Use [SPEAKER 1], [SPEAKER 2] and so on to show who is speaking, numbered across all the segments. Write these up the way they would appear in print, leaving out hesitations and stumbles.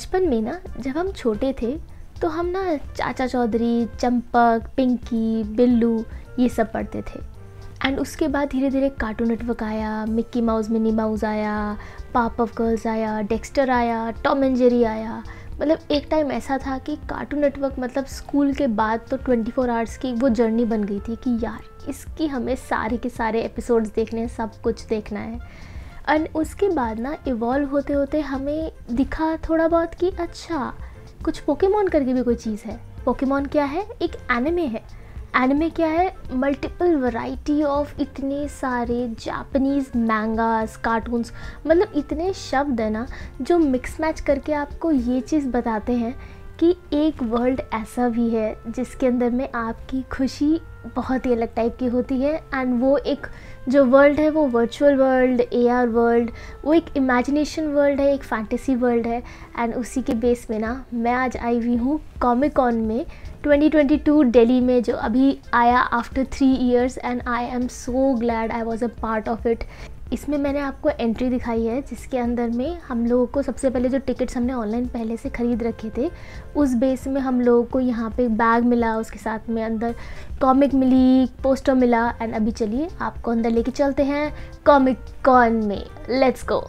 [SPEAKER 1] बचपन में ना जब हम छोटे थे तो हम ना चाचा चौधरी, चंपक, पिंकी, बिल्लू ये सब पढ़ते थे। एंड उसके बाद धीरे धीरे कार्टून नेटवर्क आया, मिक्की माउस, मिनी माउस आया, पावरपफ गर्ल्स आया, डेक्स्टर आया, टॉम एंड जेरी आया। मतलब एक टाइम ऐसा था कि कार्टून नेटवर्क मतलब स्कूल के बाद तो 24 आवर्स की वो जर्नी बन गई थी कि यार इसकी हमें सारे के सारे एपिसोड्स देखने हैं, सब कुछ देखना है। एंड उसके बाद ना इवॉल्व होते होते हमें दिखा थोड़ा बहुत कि अच्छा कुछ पोकेमॉन करके भी कोई चीज़ है। पोकेमॉन क्या है? एक एनिमे है। एनिमे क्या है? मल्टीपल वैरायटी ऑफ इतने सारे जापानीज़ मैंगास, कार्टून्स, मतलब इतने शब्द है ना जो मिक्स मैच करके आपको ये चीज़ बताते हैं कि एक वर्ल्ड ऐसा भी है जिसके अंदर में आपकी खुशी बहुत ही अलग टाइप की होती है। एंड वो एक जो वर्ल्ड है वो वर्चुअल वर्ल्ड, एआर वर्ल्ड, वो एक इमेजिनेशन वर्ल्ड है, एक फैंटेसी वर्ल्ड है। एंड उसी के बेस में ना मैं आज आई हुई हूँ कॉमिक कॉन में 2022 दिल्ली में, जो अभी आया after 3 years and I am so glad I was a part of it. इसमें मैंने आपको एंट्री दिखाई है जिसके अंदर में हम लोगों को सबसे पहले जो टिकट्स हमने ऑनलाइन पहले से ख़रीद रखे थे उस बेस में हम लोगों को यहाँ पे बैग मिला, उसके साथ में अंदर कॉमिक मिली, पोस्टर मिला। एंड अभी चलिए आपको अंदर लेके चलते हैं कॉमिक कॉन में। Let's go.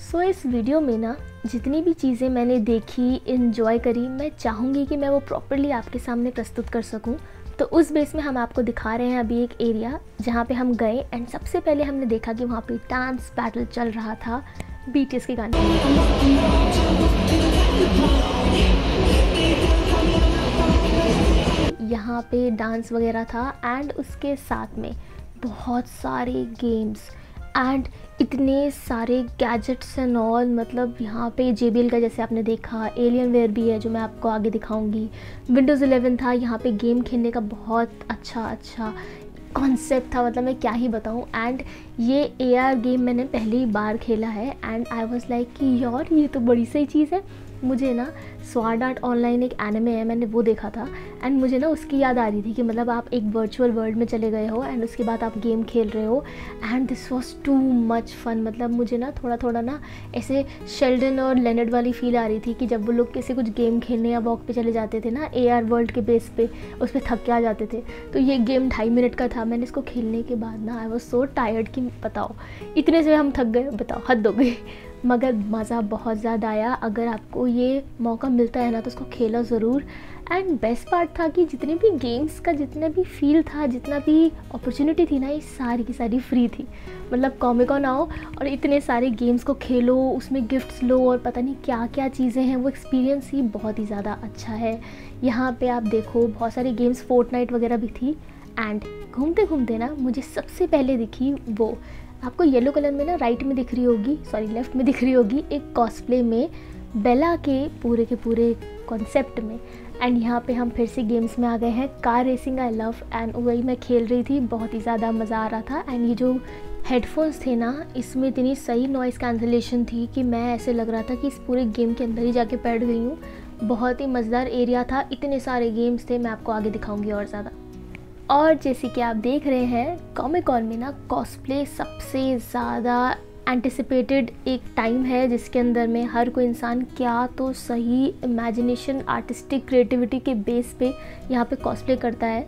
[SPEAKER 1] सो इस वीडियो में ना जितनी भी चीज़ें मैंने देखी, इन्जॉय करी, मैं चाहूँगी कि मैं वो प्रॉपरली आपके सामने प्रस्तुत कर सकूँ। तो उस बेस में हम आपको दिखा रहे हैं अभी एक एरिया जहाँ पे हम गए। एंड सबसे पहले हमने देखा कि वहाँ पे डांस बैटल चल रहा था बीटीएस के गाने। यहाँ पे डांस वगैरह था एंड उसके साथ में बहुत सारे गेम्स एंड इतने सारे गैजेट्स एंड ऑल। मतलब यहाँ पे JBL का जैसे आपने देखा, एलियनवेयर भी है जो मैं आपको आगे दिखाऊंगी। विंडोज़ 11 था, यहाँ पे गेम खेलने का बहुत अच्छा कॉन्सेप्ट था, मतलब मैं क्या ही बताऊँ। एंड ये AR गेम मैंने पहली बार खेला है एंड आई वाज लाइक कि यार ये तो बड़ी सही चीज़ है। मुझे ना स्वॉर्ड आर्ट ऑनलाइन एक एनिमे है, मैंने वो देखा था एंड मुझे ना उसकी याद आ रही थी कि मतलब आप एक वर्चुअल वर्ल्ड में चले गए हो एंड उसके बाद आप गेम खेल रहे हो and this was too much fun. मतलब मुझे ना थोड़ा ना ऐसे शेल्डन और लेनर्ड वाली फील आ रही थी कि जब वो लोग किसी कुछ गेम खेलने या वॉक पे चले जाते थे ना AR वर्ल्ड के बेस पे, उस पर थक के आ जाते थे। तो ये गेम 2.5 मिनट का था। मैंने इसको खेलने के बाद ना आई वाज सो टायर्ड कि बताओ इतने से हम थक गए, बताओ हद हो गई। मगर मज़ा बहुत ज़्यादा आया। अगर आपको ये मौका मिलता है ना तो उसको खेलो ज़रूर। एंड बेस्ट पार्ट था कि जितने भी गेम्स का जितना भी फील था, जितना भी अपॉर्चुनिटी थी ना, ये सारी की सारी फ्री थी। मतलब कॉमिक कॉन आओ और इतने सारे गेम्स को खेलो, उसमें गिफ्ट्स लो और पता नहीं क्या क्या चीज़ें हैं। वो एक्सपीरियंस ही बहुत ही ज़्यादा अच्छा है। यहाँ पे आप देखो बहुत सारी गेम्स, फोर्टनाइट वगैरह भी थी। एंड घूमते घूमते ना मुझे सबसे पहले दिखी वो आपको येलो कलर में ना राइट में दिख रही होगी, सॉरी लेफ़्ट में दिख रही होगी, एक कॉस्प्ले में बेला के पूरे कॉन्सेप्ट में। एंड यहाँ पे हम फिर से गेम्स में आ गए हैं। Car racing I love and वही मैं खेल रही थी, बहुत ही ज़्यादा मज़ा आ रहा था। एंड ये जो हेडफोन्स थे ना इसमें इतनी सही नॉइज़ कैंसलेशन थी कि मैं ऐसे लग रहा था कि इस पूरे गेम के अंदर ही जाके बैठ गई हूँ। बहुत ही मज़ेदार एरिया था, इतने सारे गेम्स थे, मैं आपको आगे दिखाऊँगी और ज़्यादा। और जैसे कि आप देख रहे हैं कॉमिक कॉन में ना कॉस्प्ले सबसे ज़्यादा एंटिसिपेटेड एक टाइम है जिसके अंदर में हर कोई इंसान क्या तो सही इमेजिनेशन, आर्टिस्टिक क्रिएटिविटी के बेस पे यहाँ पे कॉस्प्ले करता है।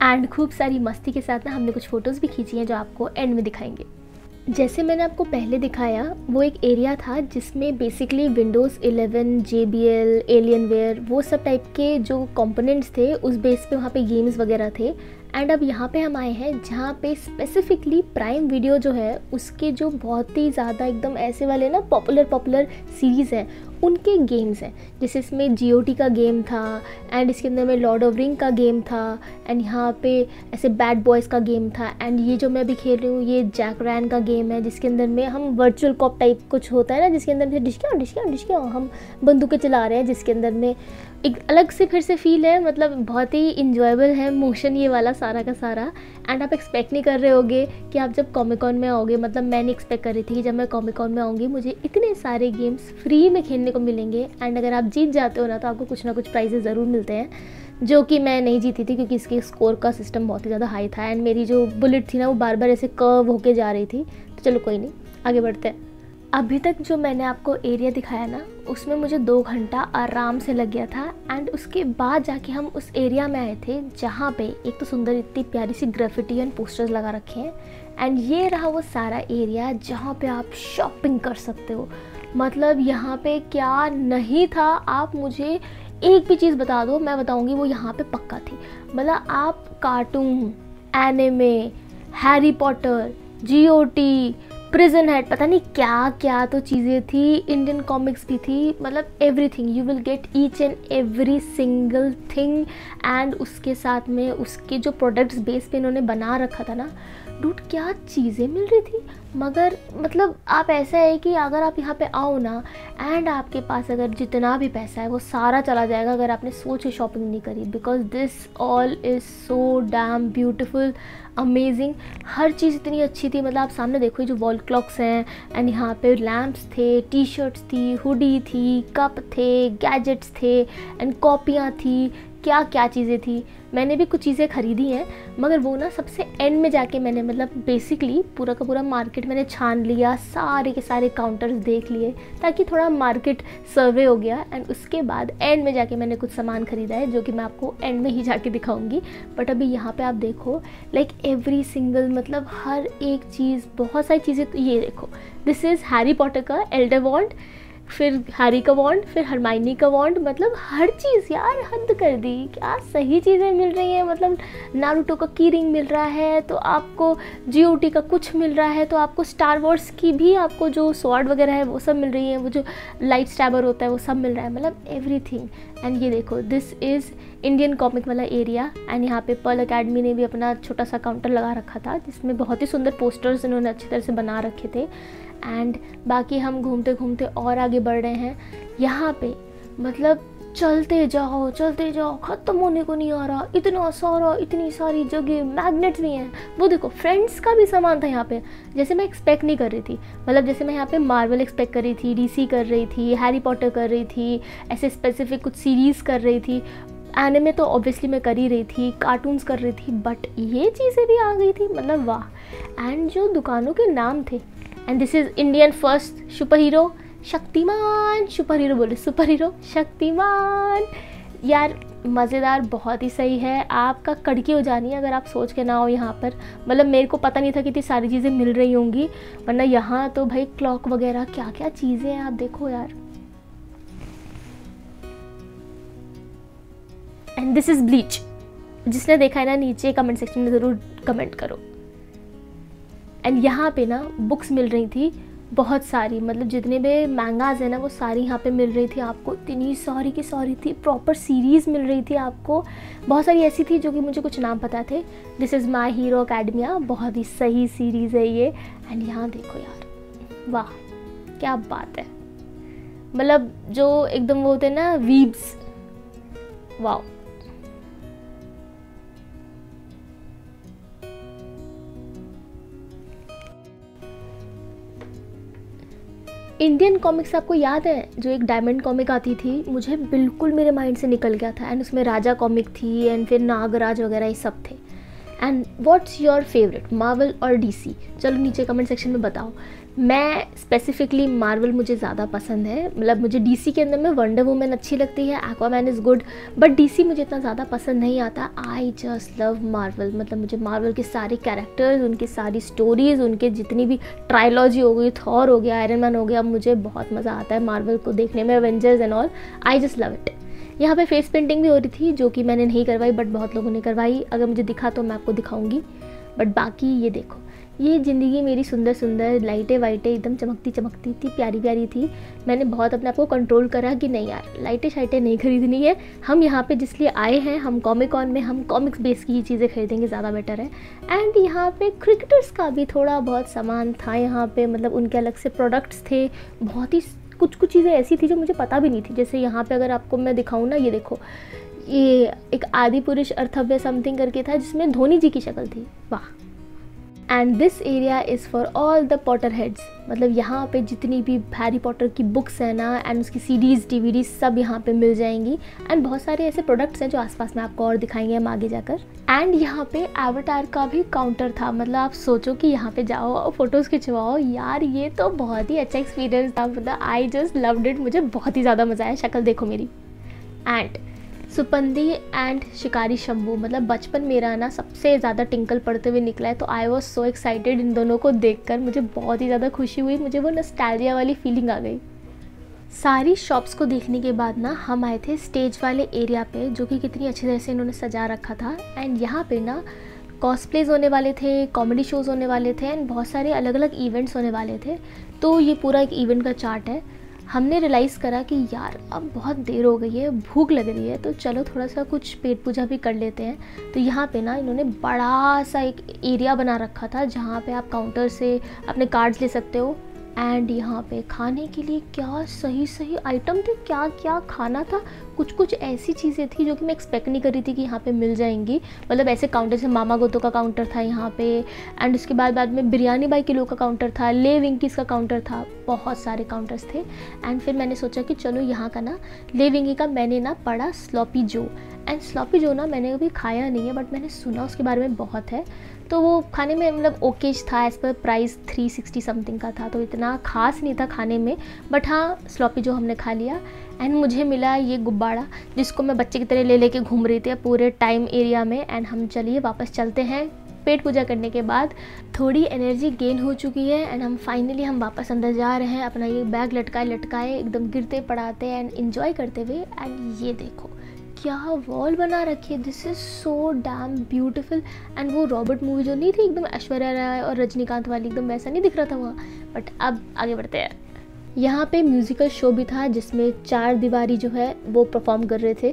[SPEAKER 1] एंड खूब सारी मस्ती के साथ ना हमने कुछ फ़ोटोज़ भी खींची हैं जो आपको एंड में दिखाएंगे। जैसे मैंने आपको पहले दिखाया वो एक एरिया था जिसमें बेसिकली विंडोज़ 11, JBL, एलियनवेयर वो सब टाइप के जो कंपोनेंट्स थे उस बेस पे वहाँ पे गेम्स वगैरह थे। एंड अब यहाँ पे हम आए हैं जहाँ पे स्पेसिफिकली प्राइम वीडियो जो है उसके जो बहुत ही ज़्यादा एकदम ऐसे वाले ना पॉपुलर सीरीज़ हैं उनके गेम्स हैं। जैसे इसमें GOT का गेम था एंड इसके अंदर में लॉर्ड ऑफ रिंग का गेम था एंड यहाँ पे ऐसे बैड बॉयज़ का गेम था। एंड ये जो मैं अभी खेल रही हूँ ये जैक रैन का गेम है जिसके अंदर में हम वर्चुअल कॉप टाइप कुछ होता है ना जिसके अंदर में डिस्किया हम बंदूकें चला रहे हैं, जिसके अंदर में एक अलग से फिर से फील है। मतलब बहुत ही इंजॉयबल है मोशन ये वाला सारा का सारा। एंड आप एक्सपेक्ट नहीं कर रहे होगे कि आप जब कॉमिक कॉन में आओगे, मतलब मैं नहीं एक्सपेक्ट कर रही थी कि जब मैं कॉमिक कॉन में आऊँगी मुझे इतने सारे गेम्स फ्री में खेलने को मिलेंगे। एंड अगर आप जीत जाते हो ना तो आपको कुछ ना कुछ प्राइजेस ज़रूर मिलते हैं। जो कि मैं नहीं जीती थी क्योंकि इसके स्कोर का सिस्टम बहुत ही ज़्यादा हाई था एंड मेरी जो बुलेट थी ना वो बार बार ऐसे कर्व होके जा रही थी। तो चलो कोई नहीं, आगे बढ़ते हैं। अभी तक जो मैंने आपको एरिया दिखाया ना उसमें मुझे 2 घंटा आराम से लग गया था एंड उसके बाद जाके हम उस एरिया में आए थे जहाँ पे एक तो सुंदर इतनी प्यारी सी ग्राफिटी एंड पोस्टर्स लगा रखे हैं एंड ये रहा वो सारा एरिया जहाँ पे आप शॉपिंग कर सकते हो। मतलब यहाँ पे क्या नहीं था, आप मुझे एक भी चीज़ बता दो मैं बताऊँगी वो यहाँ पे पक्का थी। मतलब आप cartoon, anime, Harry Potter, GOT, prison head, पता नहीं क्या क्या तो चीज़ें थी, इंडियन कॉमिक्स भी थी, मतलब everything you will get each and every single thing. And उसके साथ में उसके जो प्रोडक्ट्स बेस पे इन्होंने बना रखा था ना डूड, क्या चीज़ें मिल रही थी। मगर मतलब आप ऐसा है कि अगर आप यहाँ पे आओ ना एंड आपके पास अगर जितना भी पैसा है वो सारा चला जाएगा अगर आपने सोच के शॉपिंग नहीं करी, because this all is so damn beautiful, amazing. हर चीज़ इतनी अच्छी थी। मतलब आप सामने देखो ये जो वॉल क्लॉक्स हैं एंड यहाँ पे लैम्प्स थे, टी-शर्ट्स थी, हुडी थी, कप थे, गैजेट्स थे एंड कॉपियाँ थी, क्या क्या चीज़ें थी। मैंने भी कुछ चीज़ें ख़रीदी हैं मगर वो ना सबसे एंड में जाके मैंने मतलब बेसिकली पूरा का पूरा मार्केट मैंने छान लिया, सारे के सारे काउंटर्स देख लिए ताकि थोड़ा मार्केट सर्वे हो गया एंड उसके बाद एंड में जाके मैंने कुछ सामान ख़रीदा है जो कि मैं आपको एंड में ही जाके दिखाऊंगी। बट अभी यहाँ पे आप देखो लाइक एवरी सिंगल, मतलब हर एक चीज़, बहुत सारी चीज़ें। तो ये देखो दिस इज़ हैरी पॉटर का एल्डर वॉन्ड, फिर हैरी का वॉन्ड, फिर हरमाइनी का वॉन्ड, मतलब हर चीज़ यार हद कर दी, क्या सही चीज़ें मिल रही हैं। मतलब नारुतो का की रिंग मिल रहा है तो आपको GOT का कुछ मिल रहा है, तो आपको स्टार वॉर्स की भी आपको जो स्वॉर्ड वगैरह है वो सब मिल रही है, वो जो लाइट स्टैबर होता है वो सब मिल रहा है, मतलब एवरीथिंग। एंड ये देखो दिस इज़ इंडियन कॉमिक वाला एरिया एंड यहाँ पे पर्ल अकेडमी ने भी अपना छोटा सा काउंटर लगा रखा था जिसमें बहुत ही सुंदर पोस्टर्स इन्होंने अच्छी तरह से बना रखे थे। एंड बाकी हम घूमते घूमते और आगे बढ़ रहे हैं। यहाँ पे मतलब चलते जाओ ख़त्म होने को नहीं आ रहा, इतना सारा, इतनी सारी जगह, मैग्नेट्स भी हैं। वो देखो फ्रेंड्स का भी सामान था यहाँ पे, जैसे मैं एक्सपेक्ट नहीं कर रही थी। मतलब जैसे मैं यहाँ पे मार्वल एक्सपेक्ट कर रही थी, DC कर रही थी, हैरी पॉटर कर रही थी, ऐसे स्पेसिफिक कुछ सीरीज़ कर रही थी, एनिमे तो ऑब्वियसली मैं कर ही रही थी, कार्टून्स कर रही थी, बट ये चीज़ें भी आ गई थी, मतलब वाह। एंड जो दुकानों के नाम थे, and this is Indian first super hero Shaktimaan, super hero बोले, सुपर हीरो शक्तिमान। यार मज़ेदार, बहुत ही सही है। आपका कड़की हो जानी है अगर आप सोच के ना हो यहाँ पर। मतलब मेरे को पता नहीं था कि इतनी सारी चीज़ें मिल रही होंगी, वरना यहाँ तो भाई क्लॉक वगैरह क्या क्या चीज़ें हैं, आप देखो यार। एंड दिस इज़ ब्लीच, जिसने देखा है ना नीचे कमेंट सेक्शन में ज़रूर कमेंट करो। एंड यहाँ पे ना बुक्स मिल रही थी बहुत सारी, मतलब जितने भी मैंगाज है ना वो सारी यहाँ पे मिल रही थी आपको, इतनी सारी की सारी थी, प्रॉपर सीरीज़ मिल रही थी आपको। बहुत सारी ऐसी थी जो कि मुझे कुछ नाम पता थे। This is my hero academia, बहुत ही सही सीरीज़ है ये। एंड यहाँ देखो यार, वाह क्या बात है। मतलब जो एकदम वो होते हैं ना वीब्स, वाह। इंडियन कॉमिक्स आपको याद है जो एक डायमंड कॉमिक आती थी, मुझे बिल्कुल मेरे माइंड से निकल गया था। एंड उसमें राजा कॉमिक थी एंड फिर नागराज वगैरह ये सब थे। And what's your favourite, Marvel और DC? चलो नीचे कमेंट सेक्शन में बताओ। मैं स्पेसिफिकली मार्वल मुझे ज़्यादा पसंद है। मतलब मुझे DC के अंदर में वंडर वुमन अच्छी लगती है, Aquaman is good, but DC मुझे इतना ज़्यादा पसंद नहीं आता। I just love Marvel. मतलब मुझे मार्वल के सारे कैरेक्टर्स, उनकी सारी स्टोरीज़, उनके जितनी भी ट्रायलॉजी हो गई, थॉर हो गया, आयरन मैन हो गया, मुझे बहुत मज़ा आता है मार्वल को देखने में, Avengers end all. I just love it. यहाँ पे फेस पेंटिंग भी हो रही थी जो कि मैंने नहीं करवाई बट बहुत लोगों ने करवाई। अगर मुझे दिखा तो मैं आपको दिखाऊंगी। बट बाकी ये देखो, ये ज़िंदगी मेरी सुंदर सुंदर, लाइटें वाइटें एकदम चमकती चमकती थी, प्यारी प्यारी थी। मैंने बहुत अपने आप को कंट्रोल करा कि नहीं यार लाइटें शाइटें नहीं खरीदनी है। हम यहाँ पे जिसलिए आए हैं, हम कॉमिक कॉन में हम कॉमिक्स बेस की ही चीज़ें खरीदेंगे, ज़्यादा बेटर है। एंड यहाँ पे क्रिकेटर्स का भी थोड़ा बहुत सामान था यहाँ पे, मतलब उनके अलग से प्रोडक्ट्स थे। बहुत ही कुछ चीज़ें ऐसी थी जो मुझे पता भी नहीं थी। जैसे यहाँ पे अगर आपको मैं दिखाऊँ ना, ये देखो, ये एक आदि पुरुष अर्थव्य समथिंग करके था जिसमें धोनी जी की शक्ल थी, वाह। And this area is for all the Potter heads, मतलब यहाँ पे जितनी भी हैरी पॉटर की बुक्स हैं ना एंड उसकी सीडीज़ डीवीडीज सब यहाँ पे मिल जाएंगी। एंड बहुत सारे ऐसे प्रोडक्ट्स हैं जो आसपास में आपको और दिखाएंगे हम आगे जाकर। एंड यहाँ पे एवाटार का भी काउंटर था, मतलब आप सोचो कि यहाँ पे जाओ और फोटोज़ खिंचवाओ यार, ये तो बहुत ही अच्छा एक्सपीरियंस था। मतलब आई जस्ट लव्ड इट, मुझे बहुत ही ज़्यादा मज़ा आया। शक्ल देखो मेरी। एंड सुपंदी एंड शिकारी शंभू, मतलब बचपन मेरा ना सबसे ज़्यादा टिंकल पढ़ते हुए निकला है, तो आई वॉज सो एक्साइटेड इन दोनों को देखकर। मुझे बहुत ही ज़्यादा खुशी हुई, मुझे वो नॉस्टैल्जिया वाली फीलिंग आ गई। सारी शॉप्स को देखने के बाद ना हम आए थे स्टेज वाले एरिया पे, जो कि कितनी अच्छी तरह से इन्होंने सजा रखा था। एंड यहाँ पे ना कॉस्प्लेज होने वाले थे, कॉमेडी शोज़ होने वाले थे एंड बहुत सारे अलग अलग इवेंट्स होने वाले थे। तो ये पूरा एक इवेंट का चार्ट है। हमने रियलाइज़ करा कि यार अब बहुत देर हो गई है, भूख लग रही है, तो चलो थोड़ा सा कुछ पेट पूजा भी कर लेते हैं। तो यहाँ पे ना इन्होंने बड़ा सा एक एरिया बना रखा था जहाँ पे आप काउंटर से अपने कार्ड्स ले सकते हो। एंड यहाँ पे खाने के लिए क्या सही सही आइटम थे, क्या क्या खाना था। कुछ कुछ ऐसी चीज़ें थी जो कि मैं एक्सपेक्ट नहीं कर रही थी कि यहाँ पे मिल जाएंगी। मतलब ऐसे काउंटर से मामा गोतो का काउंटर था यहाँ पे, एंड उसके बाद में बिरयानी बाई किलो का काउंटर था, ले विंकीज़ का काउंटर था, बहुत सारे काउंटर्स थे। एंड फिर मैंने सोचा कि चलो यहाँ का ना ले विंकी का मैंने ना पढ़ा स्लॉपी जो। एंड स्लॉपी जो ना मैंने कभी खाया नहीं है, बट मैंने सुना उसके बारे में बहुत है। तो वो खाने में मतलब ओकेज था, एज़ पर प्राइस 360 समथिंग का था, तो इतना खास नहीं था खाने में। बट हाँ, स्लॉपी जो हमने खा लिया। एंड मुझे मिला ये गुब्बारा जिसको मैं बच्चे की तरह ले लेके घूम रही थी पूरे टाइम एरिया में। एंड हम चलिए वापस चलते हैं। पेट पूजा करने के बाद थोड़ी एनर्जी गेन हो चुकी है एंड हम वापस अंदर जा रहे हैं। अपना ये बैग लटकाए एकदम गिरते पड़ाते एंड इन्जॉय करते हुए। एंड ये देखो क्या वॉल बना रखी है, this is so dam beautiful. And वो रॉबर्ट मूवी जो नहीं थी एकदम ऐश्वर्या राय और रजनीकांत वाली, एकदम वैसा नहीं दिख रहा था वहाँ। बट अब आगे बढ़ते हैं। यहाँ पे म्यूज़िकल शो भी था जिसमें 4 दीवारी जो है वो परफॉर्म कर रहे थे।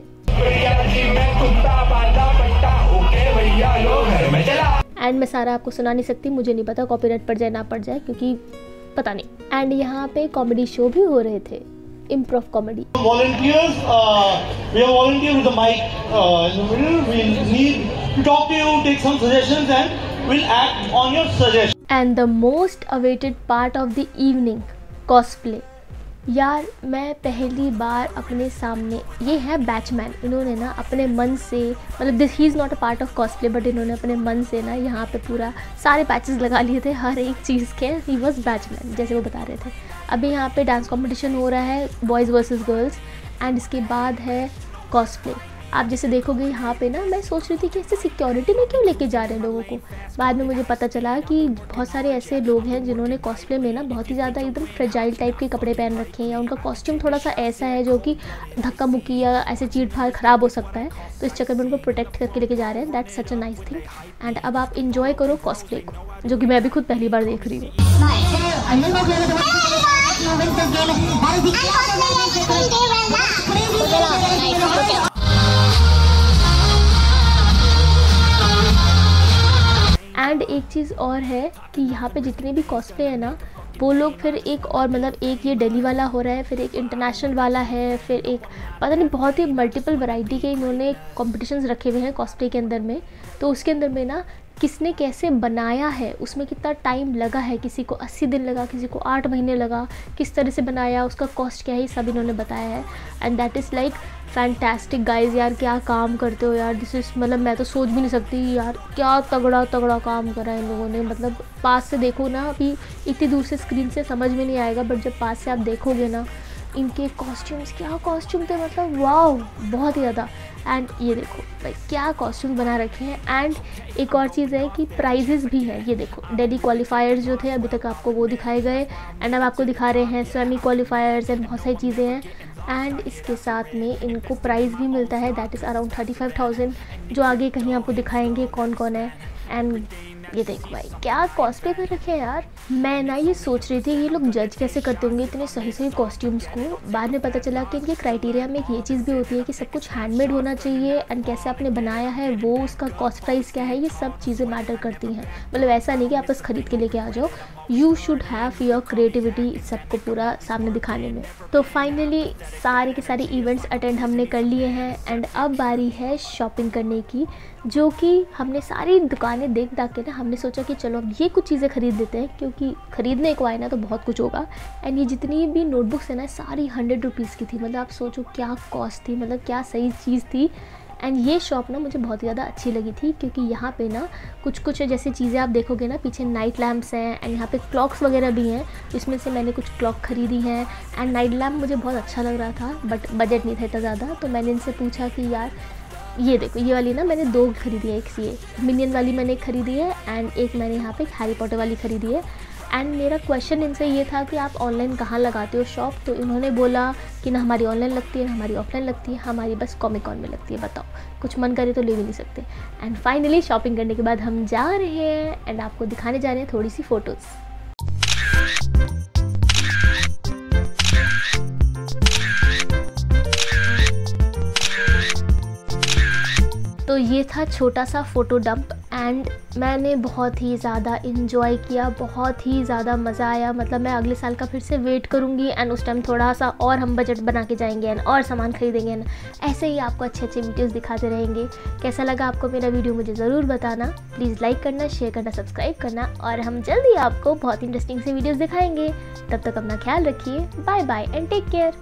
[SPEAKER 1] एंड मैं सारा आपको सुना नहीं सकती, मुझे नहीं पता कॉपीराइट पड़ जाए ना पड़ जाए, क्योंकि पता नहीं। एंड यहाँ पे कॉमेडी शो भी हो रहे थे, improv comedy.
[SPEAKER 2] Volunteers, we have volunteer with the mic in the middle. We'll need to talk to you, take some suggestions, and we'll act on your suggestions.
[SPEAKER 1] And the most awaited part of the evening, cosplay. यार मैं पहली बार अपने सामने, ये है बैचमैन, इन्होंने ना अपने मन से, मतलब this he is not a part of cosplay, but इन्होंने अपने मन से ना यहाँ पे पूरा सारे पैचेस लगा लिए थे हर एक चीज़ के। ही वॉज बैचमैन जैसे वो बता रहे थे। अभी यहाँ पे डांस कंपटीशन हो रहा है, बॉयज़ वर्सेस गर्ल्स। एंड इसके बाद है कॉस्प्ले। आप जैसे देखोगे यहाँ पे ना, मैं सोच रही थी कि ऐसे सिक्योरिटी में क्यों लेके जा रहे हैं लोगों को। बाद में मुझे पता चला कि बहुत सारे ऐसे लोग हैं जिन्होंने कॉस्प्ले में ना बहुत ही ज़्यादा एकदम फ्रेजाइल टाइप के कपड़े पहन रखे हैं, या उनका कॉस्ट्यूम थोड़ा सा ऐसा है जो कि धक्का मुक्की या ऐसे चीट फाड़ ख़राब हो सकता है, तो इस चक्कर में उनको प्रोटेक्ट करके लेके जा रहे हैं। That's such a nice thing. And अब आप इंजॉय करो कॉस्प्ले को, जो कि मैं भी खुद पहली बार देख रही हूँ। एंड एक चीज़ और है कि यहाँ पे जितने भी कॉस्प्ले है ना, वो लोग फिर एक और, मतलब एक ये दिल्ली वाला हो रहा है, फिर एक इंटरनेशनल वाला है, फिर एक पता नहीं बहुत ही मल्टीपल वैरायटी के इन्होंने कॉम्पिटिशन्स रखे हुए हैं कॉस्प्ले के अंदर में। तो उसके अंदर में ना किसने कैसे बनाया है, उसमें कितना टाइम लगा है, किसी को 80 दिन लगा, किसी को 8 महीने लगा, किस तरह से बनाया, उसका कॉस्ट क्या है, ये सब इन्होंने बताया है। And that is like fantastic guys. यार क्या काम करते हो यार, दिस इज़, मतलब मैं तो सोच भी नहीं सकती यार, क्या तगड़ा तगड़ा काम करा इन लोगों ने। मतलब पास से देखो ना, अभी इतनी दूर से स्क्रीन से समझ में नहीं आएगा, बट जब पास से आप देखोगे ना, इनके कॉस्ट्यूम्स, क्या कॉस्ट्यूम थे, मतलब वाओ, बहुत ही ज़्यादा। एंड ये देखो भाई क्या कॉस्ट्यूम बना रखे हैं। एंड एक और चीज़ है कि प्राइजेस भी है, ये देखो दिल्ली क्वालिफायर्स जो थे अभी तक आपको वो दिखाए गए, एंड अब आपको दिखा रहे हैं सेमी क्वालिफायर्स एंड बहुत सारी चीज़ें हैं। एंड इसके साथ में इनको प्राइज़ भी मिलता है, दैट इज़ अराउंड 35,000, जो आगे कहीं आपको दिखाएंगे कौन कौन है। एंड ये देखो भाई क्या कॉस्प्ले कर रखे हैं यार। मैं ना ये सोच रही थी ये लोग जज कैसे करते होंगे इतने सही सही कॉस्ट्यूम्स को। बाद में पता चला कि इनके क्राइटेरिया में एक ये चीज़ भी होती है कि सब कुछ हैंडमेड होना चाहिए, एंड कैसे आपने बनाया है वो, उसका कॉस्ट प्राइस क्या है, ये सब चीज़ें मैटर करती हैं। मतलब ऐसा नहीं कि आप बस खरीद के लेके आ जाओ, you should have your creativity सबको पूरा सामने दिखाने में। तो फाइनली सारे के सारे इवेंट्स अटेंड हमने कर लिए हैं एंड अब बारी है शॉपिंग करने की, जो कि हमने सारी दुकानें देख दाख के ना हमने सोचा कि चलो अब ये कुछ चीज़ें ख़रीद देते हैं, क्योंकि ख़रीदने को आए ना तो बहुत कुछ होगा। एंड ये जितनी भी नोटबुक्स है ना सारी 100 रुपीज़ की थी, मतलब आप सोचो क्या कॉस्ट थी, मतलब क्या सही चीज़ थी। एंड ये शॉप ना मुझे बहुत ज़्यादा अच्छी लगी थी, क्योंकि यहाँ पे ना कुछ जैसे चीज़ें आप देखोगे ना, पीछे नाइट लैम्प्स हैं एंड यहाँ पे क्लॉक्स वगैरह भी हैं, जिसमें से मैंने कुछ क्लॉक खरीदी हैं। एंड नाइट लैम्प मुझे बहुत अच्छा लग रहा था, बट बजट नहीं था इतना ज़्यादा, तो मैंने इनसे पूछा कि यार ये देखो ये वाली ना मैंने 2 खरीदी है, एक ये मिनियन वाली मैंने एक खरीदी है एंड एक मैंने यहाँ पे हैरी पॉटर वाली खरीदी है। एंड मेरा क्वेश्चन इनसे ये था कि आप ऑनलाइन कहाँ लगाते हो शॉप, तो इन्होंने बोला कि ना हमारी ऑनलाइन लगती है ना हमारी ऑफलाइन लगती है, हमारी बस कॉमिक कॉन में लगती है, बताओ कुछ मन करे तो ले भी नहीं सकते। एंड फाइनली शॉपिंग करने के बाद हम जा रहे हैं एंड आपको दिखाने जा रहे हैं थोड़ी सी फ़ोटोज़। तो ये था छोटा सा फ़ोटो डंप एंड मैंने बहुत ही ज़्यादा इन्जॉय किया, बहुत ही ज़्यादा मज़ा आया। मतलब मैं अगले साल का फिर से वेट करूँगी एंड उस टाइम थोड़ा सा और हम बजट बना के जाएंगे एंड और सामान खरीदेंगे एंड ऐसे ही आपको अच्छे अच्छे वीडियोस दिखाते रहेंगे। कैसा लगा आपको मेरा वीडियो मुझे ज़रूर बताना, प्लीज़ लाइक करना, शेयर करना, सब्सक्राइब करना और हम जल्दी आपको बहुत इंटरेस्टिंग से वीडियोज़ दिखाएँगे। तब तक अपना ख्याल रखिए, bye bye and take care.